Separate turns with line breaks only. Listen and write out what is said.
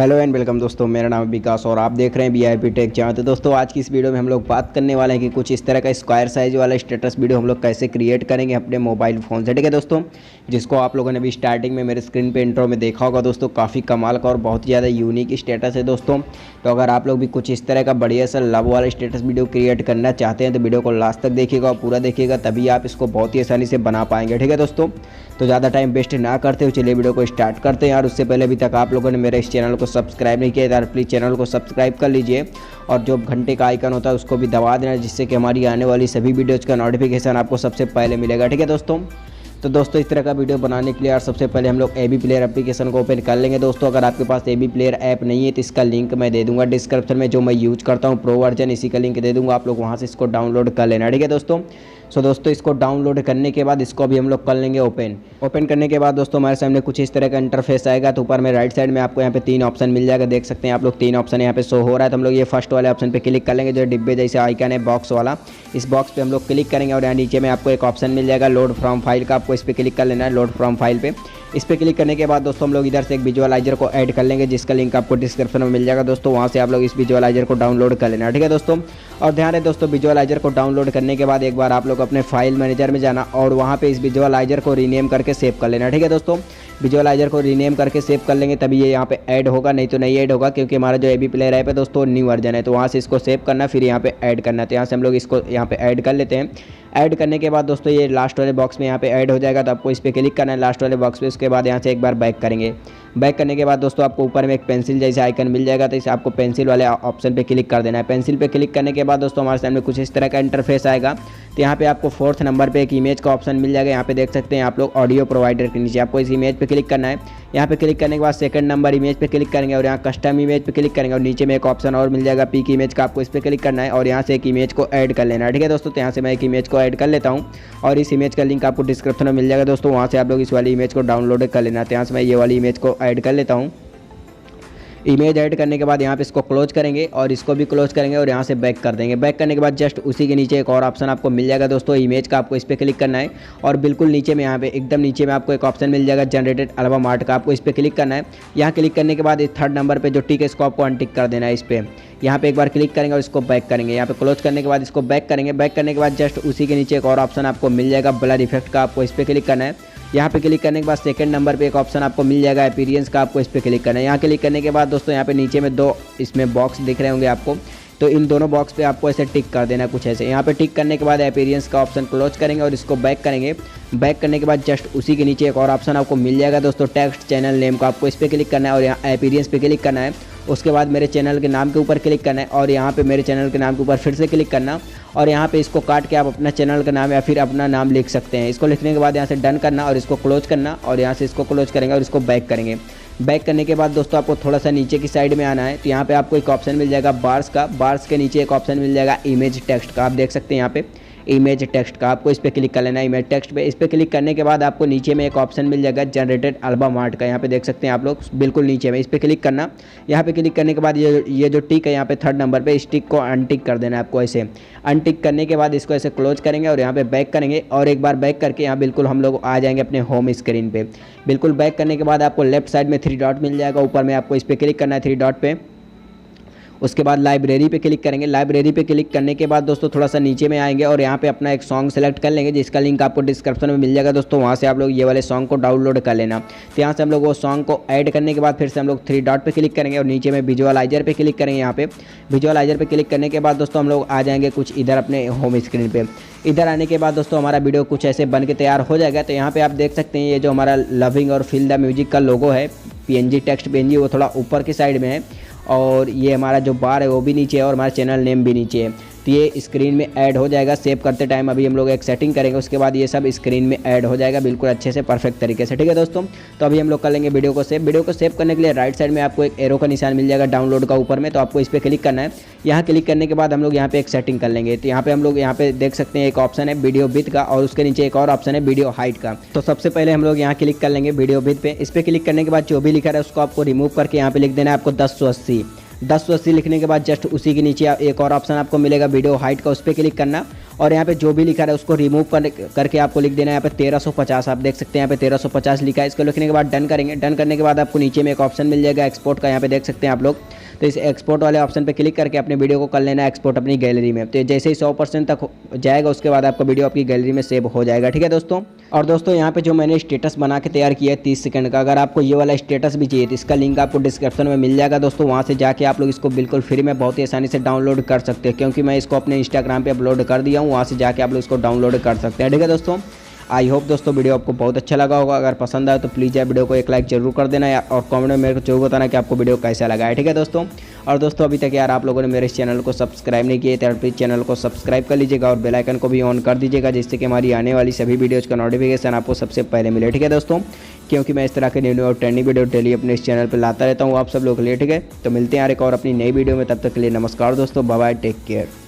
Hello and welcome दोस्तों, मेरा नाम है विकास और आप देख रहे हैं वीआईपी टेक चैनल। तो दोस्तों आज की इस वीडियो में हम लोग बात करने वाले हैं कि कुछ इस तरह का स्क्वायर साइज वाला स्टेटस वीडियो हम लोग कैसे क्रिएट करेंगे अपने मोबाइल फ़ोन से। ठीक है दोस्तों, जिसको आप लोगों ने अभी स्टार्टिंग में मेरे स्क्रीन पे इंट्रो में देखा होगा दोस्तों। काफ़ी कमाल का और बहुत ज़्यादा यूनिक स्टेटस है दोस्तों। तो अगर आप लोग भी कुछ इस तरह का बढ़िया सा लव वाला स्टेटस वीडियो क्रिएट करना चाहते हैं तो वीडियो को लास्ट तक देखिएगा और पूरा देखिएगा, तभी आप इसको बहुत ही आसानी से बना पाएंगे। ठीक है दोस्तों, तो ज़्यादा टाइम वेस्ट ना करते हुए चलिए वीडियो को स्टार्ट करते हैं। और उससे पहले अभी तक आप लोगों ने मेरे इस चैनल को सब्सक्राइब नहीं किया यार, प्लीज़ चैनल को सब्सक्राइब कर लीजिए और जो घंटे का आइकन होता है उसको भी दबा देना, जिससे कि हमारी आने वाली सभी वीडियोज़ का नोटिफिकेशन आपको सबसे पहले मिलेगा। ठीक है दोस्तों, तो दोस्तों इस तरह का वीडियो बनाने के लिए यार सबसे पहले हम लोग एवी प्लेयर एप्लीकेशन को ओपन कर लेंगे। दोस्तों अगर आपके पास एवी प्लेयर ऐप नहीं है तो इसका लिंक मैं दे दूंगा डिस्क्रिप्शन में, जो मैं यूज़ करता हूँ प्रो वर्जन, इसी का लिंक दे दूंगा, आप लोग वहाँ से इसको डाउनलोड कर लेना। ठीक है दोस्तों, दोस्तों इसको डाउनलोड करने के बाद इसको भी हम लोग कर लेंगे ओपन करने के बाद दोस्तों हमारे सामने कुछ इस तरह का इंटरफेस आएगा। तो ऊपर में राइट साइड में आपको यहाँ पे 3 ऑप्शन मिल जाएगा, देख सकते हैं आप लोग 3 ऑप्शन यहाँ पे शो हो रहा है। तो हम लोग ये फर्स्ट वाले ऑप्शन पे क्लिक कर लेंगे, जो डिब्बे जैसे आइकन है बॉक्स वाला, इस बॉक्स पे हम लोग क्लिक करेंगे और यहाँ नीचे में आपको एक ऑप्शन मिल जाएगा लोड फ्रॉम फाइल का, आपको इस पर क्लिक कर लेना है, लोड फ्रॉम फाइल पे। इस पर क्लिक करने के बाद दोस्तों हम लोग इधर से एक विजुअलाइजर को ऐड कर लेंगे, जिसका लिंक आपको डिस्क्रिप्शन में मिल जाएगा दोस्तों, वहाँ से आप लोग इस विजुअलाइजर को डाउनलोड कर लेना। ठीक है दोस्तों, और ध्यान है दोस्तों विजुअलाइजर को डाउनलोड करने के बाद एक बार आप लोग अपने फाइल मैनेजर में जाना और वहाँ पे इस विजुअलाइजर को रीनेम करके सेव कर लेना। ठीक है दोस्तों, विजुअलाइजर को रीनेम करके सेव कर लेंगे तभी ये यहाँ पे ऐड होगा, नहीं तो नहीं ऐड होगा, क्योंकि हमारा जो एवी प्लेयर ऐप है दोस्तों न्यू वर्जन है। तो वहाँ से इसको सेव करना, फिर यहाँ पे ऐड करना। तो यहाँ से हम लोग इसको यहाँ पे ऐड कर लेते हैं। ऐड करने के बाद दोस्तों ये लास्ट वाले बॉक्स में यहाँ पे ऐड हो जाएगा, तो आपको इस पर क्लिक करना है लास्ट वाले बॉक्स पे। उसके बाद यहाँ से एक बार बैक करेंगे। बैक करने के बाद दोस्तों आपको ऊपर में एक पेंसिल जैसा आइकन मिल जाएगा, तो इसे आपको पेंसिल वाले ऑप्शन पे क्लिक कर देना है। पेंसिल पे क्लिक करने के बाद दोस्तों हमारे सामने कुछ इस तरह का इंटरफेस आएगा। तो यहाँ पे आपको 4th नंबर पे एक इमेज का ऑप्शन मिल जाएगा। यहाँ पे देख सकते हैं आप लोग ऑडियो प्रोवाइडर के नीचे आपको इस इमेज पे क्लिक करना है। यहाँ पे क्लिक करने के बाद 2nd नंबर इमेज पे क्लिक करेंगे और यहाँ कस्टम इमेज पे क्लिक करेंगे और नीचे में एक ऑप्शन और मिल जाएगा पिक इमेज का, आपको इस पर क्लिक करना है और यहाँ से एक इमेज को ऐड कर लेना है। ठीक है दोस्तों, तो यहाँ से मैं एक इमेज को ऐड कर लेता हूँ और इस इमेज का लिंक आपको डिस्क्रिप्शन में मिल जाएगा दोस्तों, वहाँ से आप लोग इस वाली इमेज को डाउनलोड कर लेना। तो यहाँ से मैं ये वाली इमेज को ऐड कर लेता हूँ। इमेज ऐड करने के बाद यहाँ पे इसको क्लोज करेंगे और इसको भी क्लोज करेंगे और यहाँ से बैक कर देंगे। बैक करने के बाद जस्ट उसी के नीचे एक और ऑप्शन आपको मिल जाएगा दोस्तों इमेज का, आपको इस पर क्लिक करना है और बिल्कुल नीचे में यहाँ पे एकदम नीचे में आपको एक ऑप्शन मिल जाएगा जनरेटेड एल्बम आर्ट का, आपको इस पर क्लिक करना है। यहाँ क्लिक करने के बाद इस 3rd नंबर पर जो टिक है इसको आपको अनटिक कर देना है। इस पर यहाँ पे एक बार क्लिक करेंगे और इसको बैक करेंगे। यहाँ पे क्लोज करने के बाद इसको बैक करेंगे। बैक करने के बाद जस्ट उसी के नीचे एक और ऑप्शन आपको मिल जाएगा ब्लर इफेक्ट का, आपको इस पर क्लिक करना है। यहाँ पे क्लिक करने के बाद 2nd नंबर पे एक ऑप्शन आपको मिल जाएगा अपीयरेंस का, आपको इस पर क्लिक करना है। यहाँ क्लिक करने के बाद दोस्तों यहाँ पे नीचे में 2 इसमें बॉक्स दिख रहे होंगे आपको, तो इन दोनों बॉक्स पे आपको ऐसे टिक कर देना कुछ ऐसे। यहाँ पे टिक करने के बाद अपीयरेंस का ऑप्शन क्लोज करेंगे और इसको बैक करेंगे। बैक करने के बाद जस्ट उसी के नीचे एक और ऑप्शन आपको मिल जाएगा दोस्तों टेक्स्ट चैनल नेम का, आपको इस पर क्लिक करना है और यहाँ अपीयरेंस पे क्लिक करना है। उसके बाद मेरे चैनल के नाम के ऊपर क्लिक करना है और यहाँ पे मेरे चैनल के नाम के ऊपर फिर से क्लिक करना और यहाँ पे इसको काट के आप अपना चैनल का नाम या फिर अपना नाम लिख सकते हैं। इसको लिखने के बाद यहाँ से डन करना और इसको क्लोज करना और यहाँ से इसको क्लोज करेंगे और इसको बैक करेंगे। बैक करने के बाद दोस्तों आपको थोड़ा सा नीचे की साइड में आना है। तो यहाँ पे आपको एक ऑप्शन मिल जाएगा बार्स का, बार्स के नीचे एक ऑप्शन मिल जाएगा इमेज टेक्स्ट का, आप देख सकते हैं यहाँ पे इमेज टेक्स्ट का, आपको इस पर क्लिक कर लेना है। इमेज टेक्स्ट पे इस पर क्लिक करने के बाद आपको नीचे में एक ऑप्शन मिल जाएगा जनरेटेड एल्बम आर्ट का, यहाँ पे देख सकते हैं आप लोग बिल्कुल नीचे में, इस पर क्लिक करना। यहाँ पे क्लिक करने के बाद ये जो टिक है यहाँ पे 3rd नंबर पे, इस टिक को अनटिक कर देना है आपको ऐसे। अनटिक करने के बाद इसको ऐसे क्लोज करेंगे और यहाँ पे बैक करेंगे और एक बार बैक करके यहाँ बिल्कुल हम लोग आ जाएंगे अपने होम स्क्रीन पे। बिल्कुल बैक करने के बाद आपको लेफ्ट साइड में 3 डॉट मिल जाएगा, ऊपर में आपको इस पर क्लिक करना है 3 डॉट पे। उसके बाद लाइब्रेरी पे क्लिक करेंगे। लाइब्रेरी पे क्लिक करने के बाद दोस्तों थोड़ा सा नीचे में आएंगे और यहाँ पे अपना एक सॉन्ग सेलेक्ट कर लेंगे, जिसका लिंक आपको डिस्क्रिप्शन में मिल जाएगा दोस्तों, वहाँ से आप लोग ये वाले सॉन्ग को डाउनलोड कर लेना। तो यहाँ से हम लोग वो सॉन्ग को ऐड करने के बाद फिर से हम लोग 3 डॉट पे क्लिक करेंगे और नीचे में विजुअलाइजर पे क्लिक करेंगे। यहाँ पे विजुअलाइजर पे क्लिक करने के बाद दोस्तों हम लोग आ जाएंगे कुछ इधर अपने होम स्क्रीन पे। इधर आने के बाद दोस्तों हमारा वीडियो कुछ ऐसे बन के तैयार हो जाएगा। तो यहाँ पे आप देख सकते हैं ये जो हमारा लविंग और फील द म्यूजिक का लोगो है, PNG टेक्स्ट PNG, वो थोड़ा ऊपर की साइड में है और ये हमारा जो बार है वो भी नीचे है और हमारा चैनल नेम भी नीचे है। तो ये स्क्रीन में ऐड हो जाएगा सेव करते टाइम। अभी हम लोग एक सेटिंग करेंगे, उसके बाद ये सब स्क्रीन में ऐड हो जाएगा बिल्कुल अच्छे से परफेक्ट तरीके से। ठीक है दोस्तों, तो अभी हम लोग कर लेंगे वीडियो को सेव। वीडियो को सेव करने के लिए राइट साइड में आपको एक एरो का निशान मिल जाएगा डाउनलोड का ऊपर में, तो आपको इस पर क्लिक करना है। यहाँ क्लिक करने के बाद हम लोग यहाँ पे एक सेटिंग कर लेंगे। तो यहाँ पे हम लोग यहाँ पे देख सकते हैं एक ऑप्शन है वीडियो विड्थ का और उसके नीचे एक और ऑप्शन है वीडियो हाइट का। तो सबसे पहले हम लोग यहाँ क्लिक कर लेंगे वीडियो विड्थ पे। इस पर क्लिक करने के बाद जो भी लिखा है उसको आपको रिमूव करके यहाँ पे लिख देना है आपको 1080। 1080 लिखने के बाद जस्ट उसी के नीचे एक और ऑप्शन आपको मिलेगा वीडियो हाइट का, उस पर क्लिक करना और यहाँ पे जो भी लिखा है उसको रिमूव करके आपको लिख देना है यहाँ पे 1350। आप देख सकते हैं यहाँ पे 1350 लिखा है। इसको लिखने के बाद डन करेंगे। डन करने के बाद आपको नीचे में एक ऑप्शन मिल जाएगा एक्सपोर्ट का, यहाँ पे देख सकते हैं आप लोग। तो इस एक्सपोर्ट वाले ऑप्शन पे क्लिक करके अपने वीडियो को कर लेना है एक्सपोर्ट अपनी गैलरी में। तो जैसे ही 100% तक जाएगा उसके बाद आपका वीडियो आपकी गैलरी में सेव हो जाएगा। ठीक है दोस्तों। और दोस्तों यहाँ पे जो मैंने स्टेटस बना के तैयार किया है 30 सेकंड का, अगर आपको ये वाला स्टेटस भी चाहिए तो इसका लिंक आपको डिस्क्रिप्शन में मिल जाएगा दोस्तों। वहाँ से जाके आप लोग इसको बिल्कुल फ्री में बहुत ही आसानी से डाउनलोड कर सकते हैं, क्योंकि मैं इसको अपने इंस्टाग्राम पे अपलोड कर दिया हूँ। वहाँ से जाके आप लोग इसको डाउनलोड कर सकते हैं। ठीक है दोस्तों। आई होप दोस्तों वीडियो आपको बहुत अच्छा लगा होगा। अगर पसंद आए तो प्लीज़ यार वीडियो को एक लाइक जरूर कर देना और कमेंट में मेरे को जरूर बताना कि आपको वीडियो कैसा लगा है। ठीक है दोस्तों। और दोस्तों अभी तक यार आप लोगों ने मेरे इस चैनल को सब्सक्राइब नहीं किए तो प्लीज़ चैनल को सब्सक्राइब कर लीजिएगा और बेल आइकन को भी ऑन कर दीजिएगा, जिससे कि हमारी आने वाली सभी वीडियोज़ का नोटिफिकेशन आपको सबसे पहले मिले। ठीक है दोस्तों। क्योंकि मैं इस तरह के न्यू और ट्रेंडिंग वीडियो डेली अपने इस चैनल पर लाता रहता हूँ आप सब लोग के लिए। ठीक है। तो मिलते हैं यार एक और अपनी नई वीडियो में, तब तक के लिए नमस्कार दोस्तों, बाय बाय, टेक केयर।